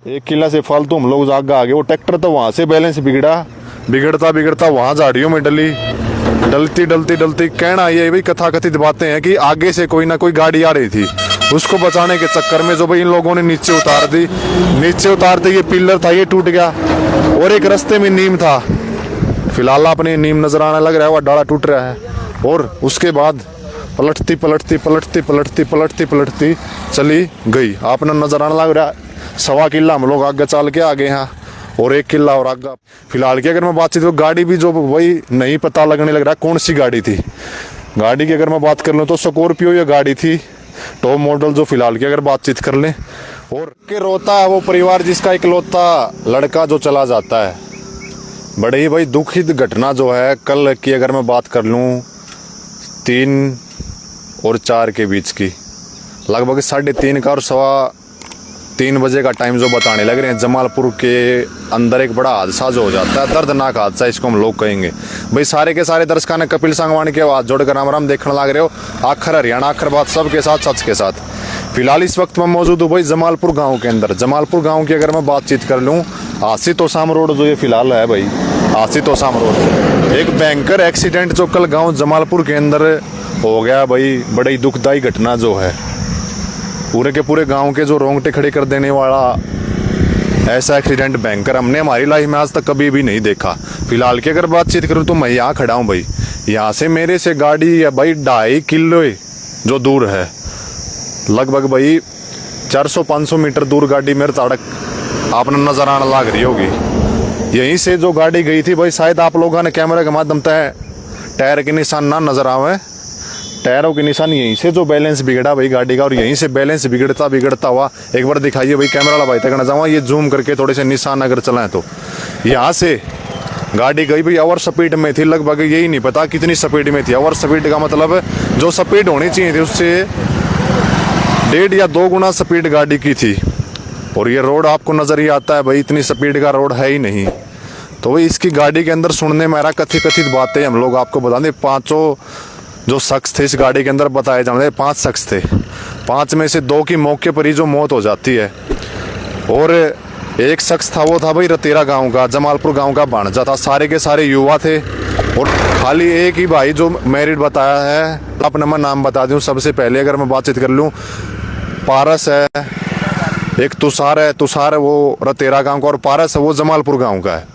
एक किला से फालतू हम लोग आगे आ गए। वो ट्रैक्टर तो वहां से बैलेंस बिगड़ता बिगड़ता वहां झाड़ियों में डलती कहना ये भाई कथा कथित बातें हैं कि आगे से कोई ना कोई गाड़ी आ रही थी, उसको बचाने के चक्कर में जो भाई इन लोगों ने नीचे उतारते ये पिलर था ये टूट गया और एक रास्ते में नीम था। फिलहाल अपने नीम नजर आने लग रहा है, वह डाला टूट रहा है और उसके बाद पलटती चली गई। आपने नजर आने लग रहा है 1.25 किला हम लोग आगे चल के आगे हैं और 1 किला और आगे। फिलहाल की अगर मैं बातचीत तो गाड़ी भी जो वही नहीं पता लगने लग रहा है कौन सी गाड़ी थी। गाड़ी की अगर मैं बात कर लूँ तो स्कॉर्पियो ये गाड़ी थी, टॉप मॉडल। जो फिलहाल की अगर बातचीत कर लें और के रोता है वो परिवार जिसका इकलौता लड़का जो चला जाता है। बड़े ही भाई दुखित घटना जो है कल की अगर मैं बात कर लूँ 3 और 4 के बीच की, लगभग 3:30 का और 3:15 बजे का टाइम जो बताने लग रहे हैं। जमालपुर के अंदर एक बड़ा हादसा जो हो जाता है, दर्दनाक हादसा इसको हम लोग कहेंगे। भाई सारे के सारे दर्शकों ने कपिल संगवानी के आवाज जोड़कर राम देखने लग रहे हो। आखिर हरियाणा आखिर बात सबके साथ सच के साथ। फिलहाल इस वक्त मैं मौजूद हूँ भाई जमालपुर गाँव के अंदर। जमालपुर गाँव की अगर मैं बातचीत कर लूँ, आसी तोसाम रोड जो ये फिलहाल है भाई, आसी तोसाम रोड एक भयंकर एक्सीडेंट जो कल गाँव जमालपुर के अंदर हो गया भाई। बड़ी दुखदायी घटना जो है, पूरे के पूरे गांव के जो रोंगटे खड़े कर देने वाला ऐसा एक्सीडेंट भयंकर हमने हमारी लाइफ में आज तक कभी भी नहीं देखा। फिलहाल की अगर बातचीत करूँ तो मैं यहाँ खड़ा हूँ भाई, यहाँ से मेरे से गाड़ी या भाई 2.5 किलो जो दूर है, लगभग भाई 400-500 मीटर दूर गाड़ी मेरे सड़क आपने नजर आने लग रही होगी। यहीं से जो गाड़ी गई थी भाई, शायद आप लोगों ने कैमरे के माध्यम से टायर के निशान ना नजर आवे, टायरों के निशान यहीं से जो बैलेंस बिगड़ा भाई गाड़ी का, और यहीं से बैलेंस बिगड़ता हुआ एक बार दिखाइए भाई कैमरा वाला भाई तक ना जाऊँ, ये जूम करके थोड़े से निशान अगर चलाएं तो यहाँ से गाड़ी गई भाई ओवर स्पीड में थी, लगभग यही नहीं पता कितनी स्पीड में थी। ओवर स्पीड का मतलब जो स्पीड होनी चाहिए थी उससे 1.5 या 2 गुना स्पीड गाड़ी की थी। और ये रोड आपको नजर ही आता है भाई, इतनी स्पीड का रोड है ही नहीं। तो भाई इसकी गाड़ी के अंदर सुनने में मेरा कथित बातें हम लोग आपको बता दें, 5 जो शख्स थे इस गाड़ी के अंदर बताए जाने 5 शख्स थे, 5 में से 2 की मौके पर ही जो मौत हो जाती है और एक शख्स था वो था भाई रतेरा गांव का, जमालपुर गांव का भांजा था। सारे के सारे युवा थे और खाली एक ही भाई जो मैरिड बताया है। अपना मैं नाम बता दूं सबसे पहले अगर मैं बातचीत कर लूँ, पारस है, एक तुषार है वो रतेरा गाँव का और पारस है वो जमालपुर गाँव का है।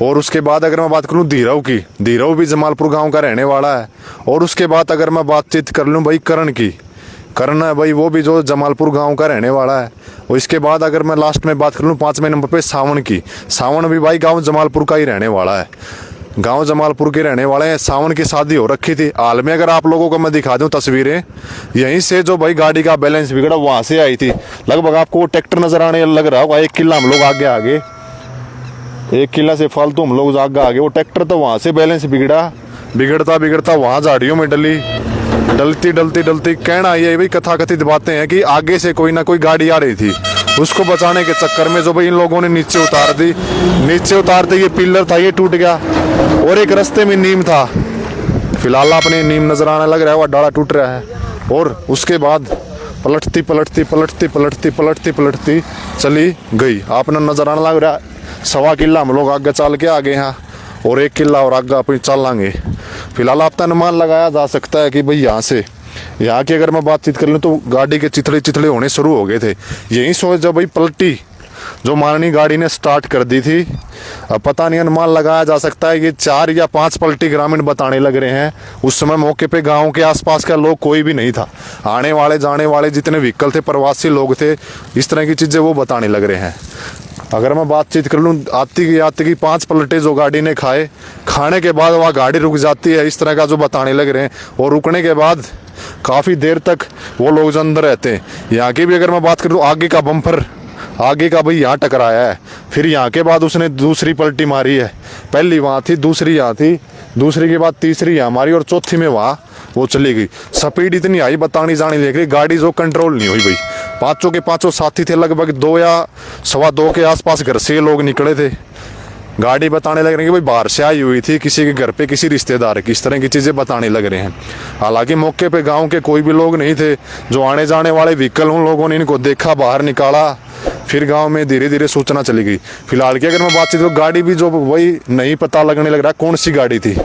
और उसके बाद अगर मैं बात करूं धीरव की, धीरव भी जमालपुर गांव का रहने वाला है। और उसके बाद अगर मैं बातचीत कर लूं भाई करण की, करण है भाई वो भी जो जमालपुर गांव का रहने वाला है। और इसके बाद अगर मैं लास्ट में बात कर लूं 5वें नंबर पे सावन की, सावन भी भाई गांव जमालपुर का ही रहने वाला है, गांव जमालपुर के रहने वाले हैं। सावन की शादी हो रखी थी हाल में, अगर आप लोगों को मैं दिखा दूं तस्वीरें, यहीं से जो भाई गाड़ी का बैलेंस बिगड़ा वहां से आई थी। लगभग आपको वो ट्रैक्टर नजर आने लग रहा होगा, 1 किला हम लोग आगे 1 किला से फालतू हम लोग आगे आ गए। वो ट्रैक्टर तो वहां से बैलेंस बिगड़ता वहां झाड़ियों में डलती कहना ये भाई कथा कथित बातें हैं कि आगे से कोई ना कोई गाड़ी आ रही थी, उसको बचाने के चक्कर में जो भाई इन लोगों ने नीचे उतारते ये पिलर था ये टूट गया और एक रास्ते में नीम था। फिलहाल अपने नीम नजर आने लग रहा है, वह डाला टूट रहा है और उसके बाद पलटती चली गई। आपने नजर आने लग रहा है 1.25 किला हम लोग आगे चल के आगे हैं और 1 किला और आगे अपनी चलेंगे। फिलहाल आप अनुमान लगाया जा सकता है कि भाई यहाँ की अगर मैं बातचीत कर लूँ तो गाड़ी के चिथड़े होने शुरू हो गए थे। यही सोच जब भाई पलटी जो माननीय गाड़ी ने स्टार्ट कर दी थी, अब पता नहीं अनुमान लगाया जा सकता है ये 4 या 5 पलटी ग्रामीण बताने लग रहे हैं। उस समय मौके पे गांव के आसपास का लोग कोई भी नहीं था, आने वाले जाने वाले जितने व्हीकल थे प्रवासी लोग थे, इस तरह की चीज़ें वो बताने लग रहे हैं। अगर मैं बातचीत कर लूँ आती की 5 पलटे जो गाड़ी ने खाने के बाद वह गाड़ी रुक जाती है, इस तरह का जो बताने लग रहे हैं। और रुकने के बाद काफ़ी देर तक वो लोग जो अंदर रहते हैं। यहाँ की भी अगर मैं बात करूँ आगे का बम्पर आगे का भाई यहाँ टकराया है, फिर यहाँ के बाद उसने दूसरी पलटी मारी है। पहली वहाँ थी, दूसरी यहाँ थी, दूसरी के बाद तीसरी यहाँ मारी और चौथी में वहाँ वो चली गई। स्पीड इतनी आई बतानी जानी लेकर गाड़ी जो कंट्रोल नहीं हुई भाई। 5 के 5 साथी थे, लगभग 2 या 2:15 के आसपास घर से लोग निकले थे। गाड़ी बताने लग रहे हैं कि भाई बाहर से आई हुई थी किसी के घर पे, किसी रिश्तेदार की, इस तरह की चीज़ें बताने लग रहे हैं। हालांकि मौके पे गांव के कोई भी लोग नहीं थे, जो आने जाने वाले व्हीकल उन लोगों ने इनको देखा, बाहर निकाला, फिर गांव में धीरे धीरे सूचना चली गई। फिलहाल की अगर मैं बातचीत करूँ, गाड़ी भी जो वही नहीं पता लगने लग रहा कौन सी गाड़ी थी।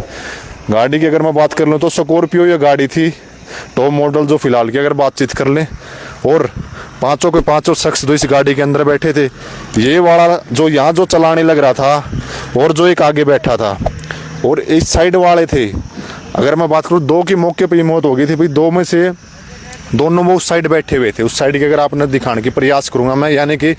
गाड़ी की अगर मैं बात कर लूँ तो स्कॉर्पियो ये गाड़ी थी, टॉप मॉडल। जो फिलहाल की अगर बातचीत कर लें, और पांचों के पांचों शख्स जो इस गाड़ी के अंदर बैठे थे, ये वाला जो यहाँ जो चलाने लग रहा था और जो एक आगे बैठा था और इस साइड वाले थे। अगर मैं बात करूँ, दो की मौके पर ही मौत हो गई थी भाई। दो में से दोनों वो उस साइड बैठे हुए थे। उस साइड की अगर आपने दिखाने की प्रयास करूंगा मैं, यानी कि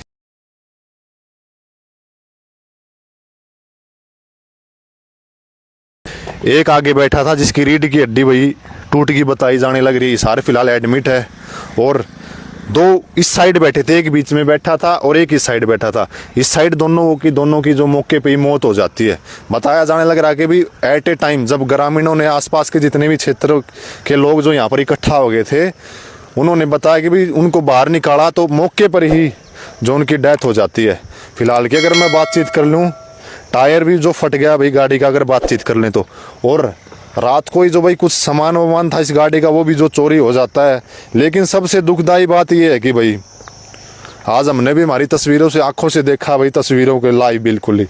एक आगे बैठा था जिसकी रीढ़ की हड्डी वही टूट की बताई जाने लग रही। सारे फिलहाल एडमिट है। और दो इस साइड बैठे थे, एक बीच में बैठा था और एक इस साइड बैठा था। इस साइड दोनों की जो मौके पे ही मौत हो जाती है। बताया जाने लग रहा है कि भी एट ए टाइम जब ग्रामीणों ने, आसपास के जितने भी क्षेत्र के लोग जो यहाँ पर इकट्ठा हो गए थे, उन्होंने बताया कि भी उनको बाहर निकाला तो मौके पर ही जो उनकी डेथ हो जाती है। फिलहाल की अगर मैं बातचीत कर लूँ, टायर भी जो फट गया भाई गाड़ी का, अगर बातचीत कर लें तो। और रात को ही जो भाई कुछ सामान वामान था इस गाड़ी का, वो भी जो चोरी हो जाता है। लेकिन सबसे दुखदाई बात ये है कि भाई आज हमने भी हमारी तस्वीरों से, आंखों से देखा भाई, तस्वीरों के लाइव बिल्कुल ही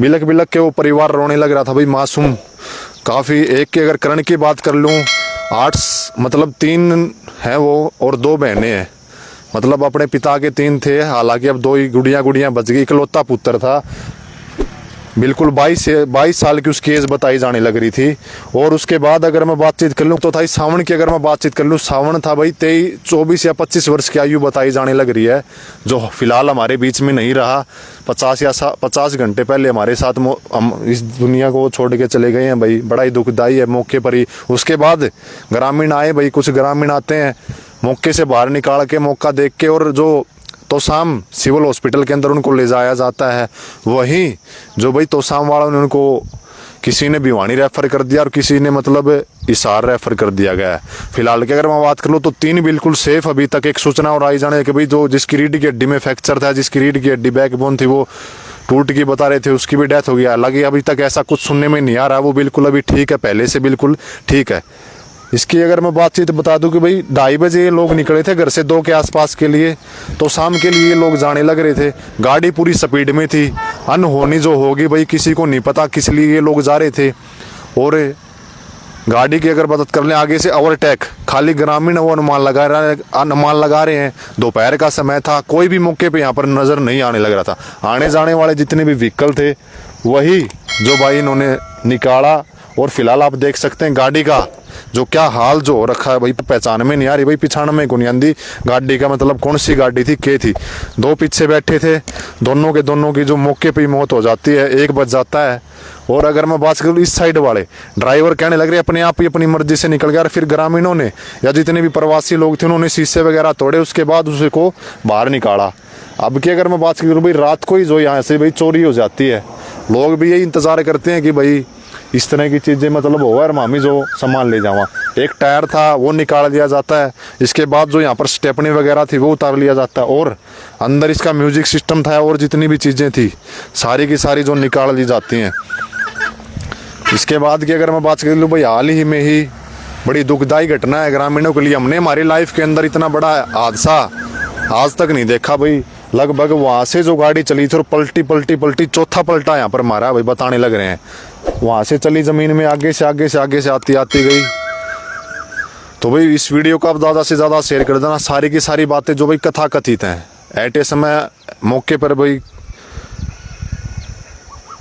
बिलक बिलक के वो परिवार रोने लग रहा था भाई। मासूम काफ़ी। एक के अगर करण की बात कर लूँ, 8 मतलब 3 हैं वो और 2 बहनें हैं। मतलब अपने पिता के 3 थे, हालांकि अब 2 ही गुड़ियाँ बच गई। इकलौता पुत्र था बिल्कुल। 22 साल की उसकी एज बताई जाने लग रही थी। और उसके बाद अगर मैं बातचीत कर लूँ तो था सावन की। अगर मैं बातचीत कर लूँ, सावन था भाई 24 या 25 वर्ष की आयु बताई जाने लग रही है, जो फिलहाल हमारे बीच में नहीं रहा। 50 घंटे पहले हमारे साथ हम इस दुनिया को छोड़ के चले गए हैं भाई। बड़ा ही दुखदाई है मौके पर ही। उसके बाद ग्रामीण आए भाई, कुछ ग्रामीण आते हैं मौके से बाहर निकाल के, मौका देख के, और जो तोसाम सिविल हॉस्पिटल के अंदर उनको ले जाया जाता है। वहीं जो भाई तोसाम वालों ने उनको, किसी ने भिवानी रेफर कर दिया और किसी ने मतलब हिसार रेफर कर दिया गया है। फिलहाल की अगर मैं बात कर लूँ तो 3 बिल्कुल सेफ अभी तक। एक सूचना और आई जाने कि भाई जो जिसकी रीढ़ की हड्डी में फ्रैक्चर था, जिसकी रीढ़ की हड्डी बैकबोन थी वो टूट की बता रहे थे, उसकी भी डेथ हो गया। हालांकि अभी तक ऐसा कुछ सुनने में नहीं आ रहा, वो बिल्कुल अभी ठीक है, पहले से बिल्कुल ठीक है। इसकी अगर मैं बातचीत बता दूं कि भाई 2:30 बजे ये लोग निकले थे घर से 2 के आसपास के लिए, तो शाम के लिए ये लोग जाने लग रहे थे। गाड़ी पूरी स्पीड में थी। अनहोनी जो होगी भाई किसी को नहीं पता किस लिए ये लोग जा रहे थे। और गाड़ी की अगर बात कर लें, आगे से ओवरटेक, खाली ग्रामीण वो अनुमान लगा रहे हैं। दोपहर का समय था, कोई भी मौके पे यहाँ पर नज़र नहीं आने लग रहा था। आने जाने वाले जितने भी व्हीकल थे वही जो भाई इन्होंने निकाला। और फिलहाल आप देख सकते हैं गाड़ी का जो क्या हाल जो हो रखा है भाई, पहचान में नहीं आ रही भाई। पिछाड़ में गुनियांदी गाड़ी का मतलब कौन सी गाड़ी थी, क्या थी। 2 पीछे बैठे थे, दोनों की जो मौके पे ही मौत हो जाती है, एक बच जाता है। और अगर मैं बात करूँ इस साइड वाले ड्राइवर कहने लग रहे अपने आप ही अपनी मर्जी से निकल गया। और फिर ग्रामीणों ने या जितने भी प्रवासी लोग थे उन्होंने शीशे वगैरह तोड़े, उसके बाद उसे को बाहर निकाला। अब की अगर मैं बात करूँ भाई, रात को ही जो यहाँ से भाई चोरी हो जाती है, लोग भी यही इंतजार करते हैं कि भाई इस तरह की चीज़ें मतलब हो और मामी जो सामान ले जावा। एक टायर था वो निकाल दिया जाता है, इसके बाद जो यहाँ पर स्टेपनी वगैरह थी वो उतार लिया जाता है, और अंदर इसका म्यूजिक सिस्टम था और जितनी भी चीज़ें थी सारी की सारी जो निकाल ली जाती हैं। इसके बाद की अगर मैं बात कर लूँ भाई, हाल ही में ही बड़ी दुखदाई घटना है ग्रामीणों के लिए। हमने हमारी लाइफ के अंदर इतना बड़ा हादसा आज तक नहीं देखा भाई। लगभग वहाँ से जो गाड़ी चली थी और पलटी चौथा पलटा यहाँ पर मारा भाई, बताने लग रहे हैं। वहाँ से चली ज़मीन में आगे से आती गई। तो भाई इस वीडियो को आप ज़्यादा से ज़्यादा शेयर कर देना। सारी की सारी बातें जो भाई कथा कथित हैं, एट ए समय मौके पर भाई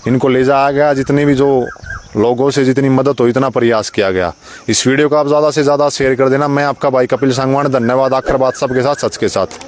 इनको ले जाया गया, जितनी भी जो लोगों से जितनी मदद हो इतना प्रयास किया गया। इस वीडियो को आप ज़्यादा से ज़्यादा शेयर कर देना। मैं आपका भाई कपिल सांगवान, धन्यवाद। आखिर बात सबके साथ, सच के साथ।